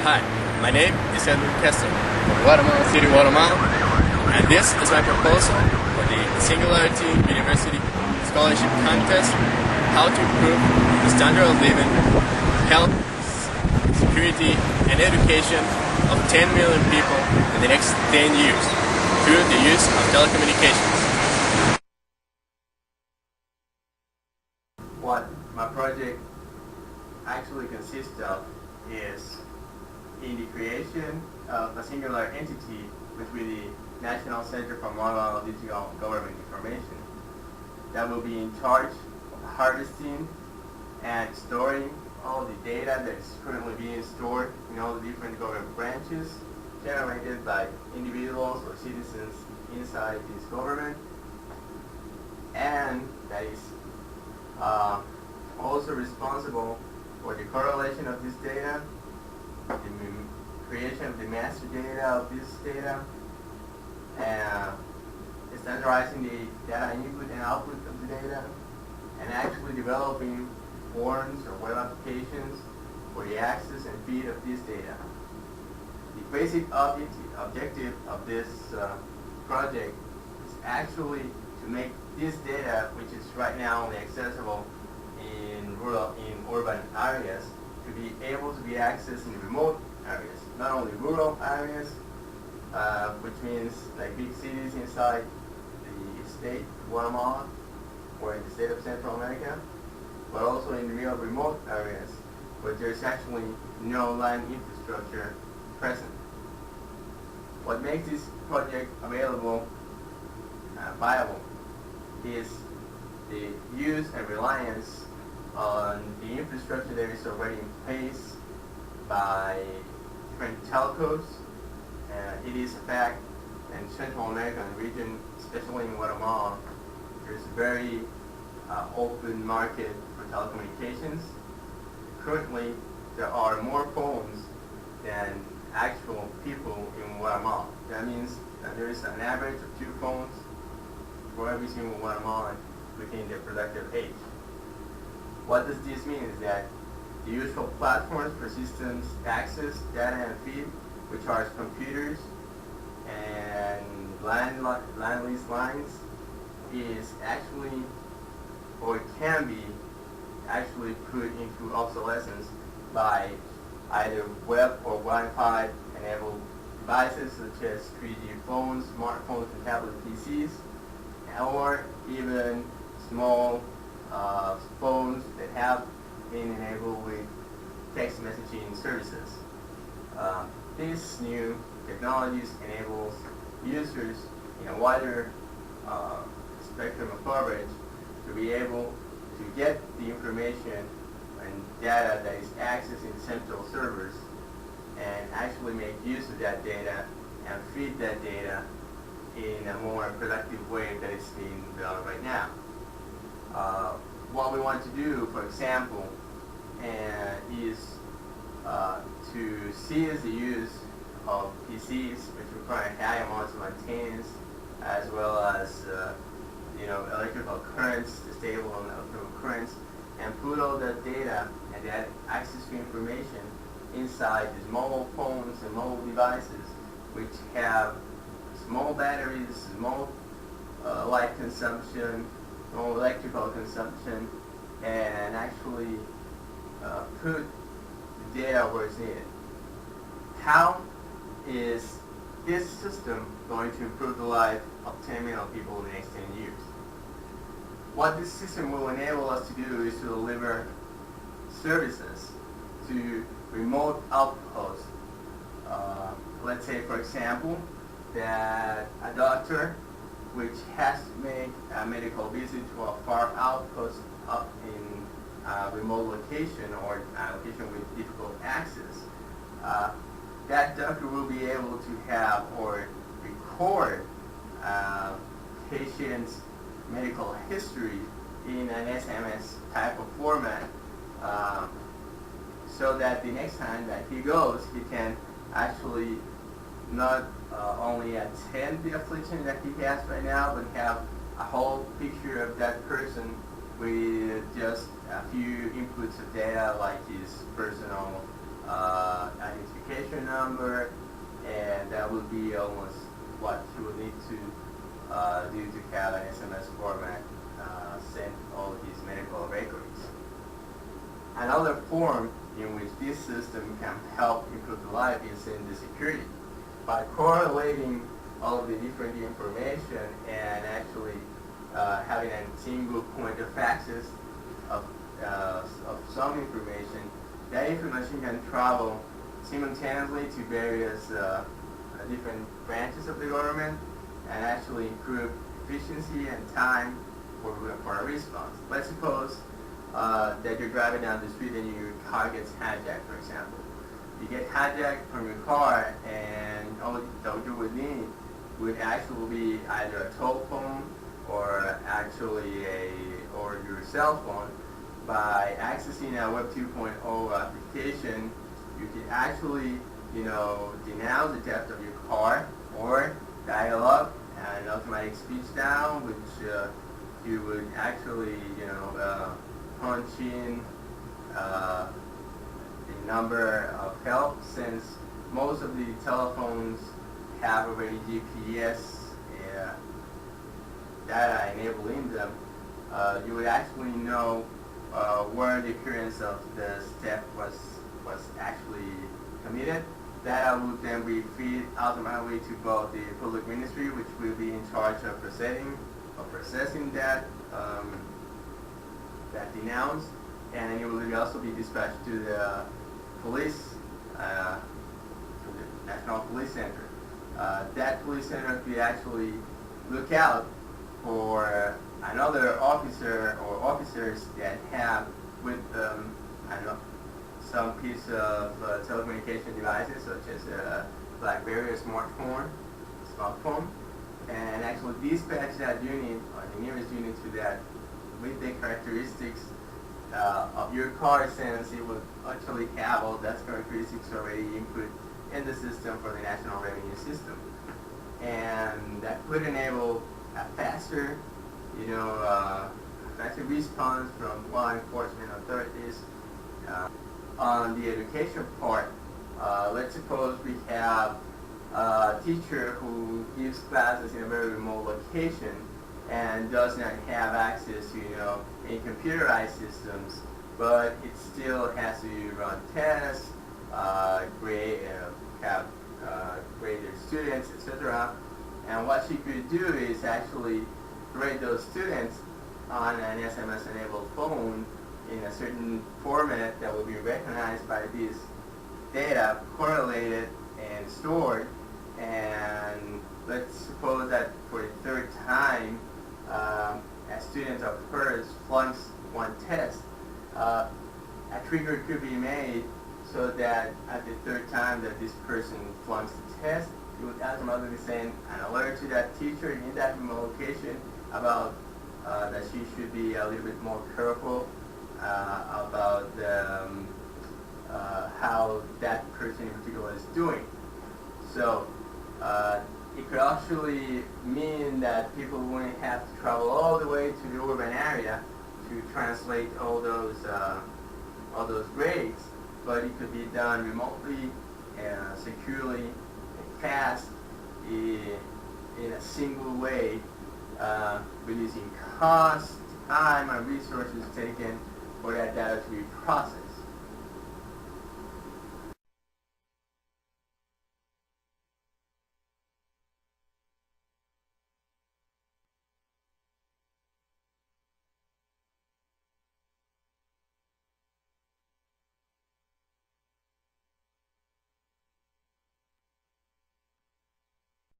Hi, my name is Edwin Kessler from Guatemala City, Guatemala, and this is my proposal for the Singularity University Scholarship Contest, how to improve the standard of living, health, security, and education of 10 million people in the next 10 years through the use of telecommunications. What my project actually consists of is in the creation of a singular entity between the National Center for Mobile Digital Government Information that will be in charge of harvesting and storing all the data that is currently being stored in all the different government branches generated by individuals or citizens inside this government, and that is also responsible for the correlation of this data, the creation of the master data of this data, and standardizing the data input and output of the data, and actually developing forms or web applications for the access and feed of this data. The basic objective of this project is actually to make this data, which is right now only accessible in urban areas, to be able to be accessed in remote areas, not only rural areas, which means like big cities inside the state of Guatemala or in the state of Central America, but also in real remote areas where there's actually no land infrastructure present. What makes this project available, viable, is the use and reliance on the infrastructure that is already in place by different telcos. It is a fact in Central American region, especially in Guatemala, there's a very open market for telecommunications. Currently, there are more phones than actual people in Guatemala. That means that there is an average of 2 phones for every single Guatemalan within their productive age. What does this mean is that the usual platforms for systems access, data and feed, which are computers and land lease lines, is actually, or can be actually put into obsolescence by either web or Wi-Fi enabled devices such as 3G phones, smartphones and tablet PCs, or even small phones that have been enabled with text messaging services. These new technologies enables users in a wider spectrum of coverage to be able to get the information and data that is accessed in central servers and actually make use of that data and feed that data in a more productive way that is being developed right now. What we want to do, for example, is to seize the use of PCs, which require high amounts of maintenance, as well as electrical currents, the stable electrical currents, and put all that data and that access to information inside these mobile phones and mobile devices, which have small batteries, small light consumption, small electrical consumption, and actually put the data where it's needed. How is this system going to improve the life of 10 million people in the next 10 years? What this system will enable us to do is to deliver services to remote outposts. Let's say, for example, that a doctor which has to make a medical visit to a far outpost up in a remote location or a location with difficult access, that doctor will be able to have or record patient's medical history in an SMS type of format, so that the next time that he goes, he can actually not only attend the affliction that he has right now, but have a whole picture of that person with just a few inputs of data like his personal identification number, and that would be almost what you would need to do to have an SMS format send all his medical records. Another form in which this system can help improve the life is in the security. By correlating all of the different information and actually having a single point of access of some information, that information can travel simultaneously to various different branches of the government and actually improve efficiency and time for a response. Let's suppose that you're driving down the street and your car gets hijacked, for example. You get hijacked from your car, and all you would need would actually be either a telephone or actually or your cell phone. By accessing a Web 2.0 application, you can actually, denounce the theft of your car, or dial up an automatic speech down, which you would actually, punch in the number of help, since most of the telephones have already GPS data enabling them. You would actually know where the occurrence of the theft was actually committed. That would then be fed automatically to both the public ministry, which will be in charge of processing that denounce, and it will also be dispatched to the police, to the National Police Center. That police center will actually look out for another officer or officers that have with them, some piece of telecommunication devices such as a BlackBerry or smartphone, and actually dispatch that unit or the nearest unit to that with the characteristics of your car, since it will actually have all that characteristics already input in the system for the National Revenue System. And that would enable a faster response from law enforcement authorities. On the education part, let's suppose we have a teacher who gives classes in a very remote location and does not have access to any computerized systems, but it still has to run tests, grade their students, etc. And what she could do is actually grade those students on an SMS-enabled phone in a certain format that will be recognized by this data, correlated and stored. And let's suppose that for the third time a student of hers flunks one test, a trigger could be made so that at the third time that this person flunks the test, it would automatically send an alert to that teacher in that remote location about that she should be a little bit more careful about how that person in particular is doing. So it could actually mean that people wouldn't have to travel all the way to the urban area to translate all those grades, but it could be done remotely, securely, and fast in a single way, reducing cost, time, and resources taken for that data to be processed.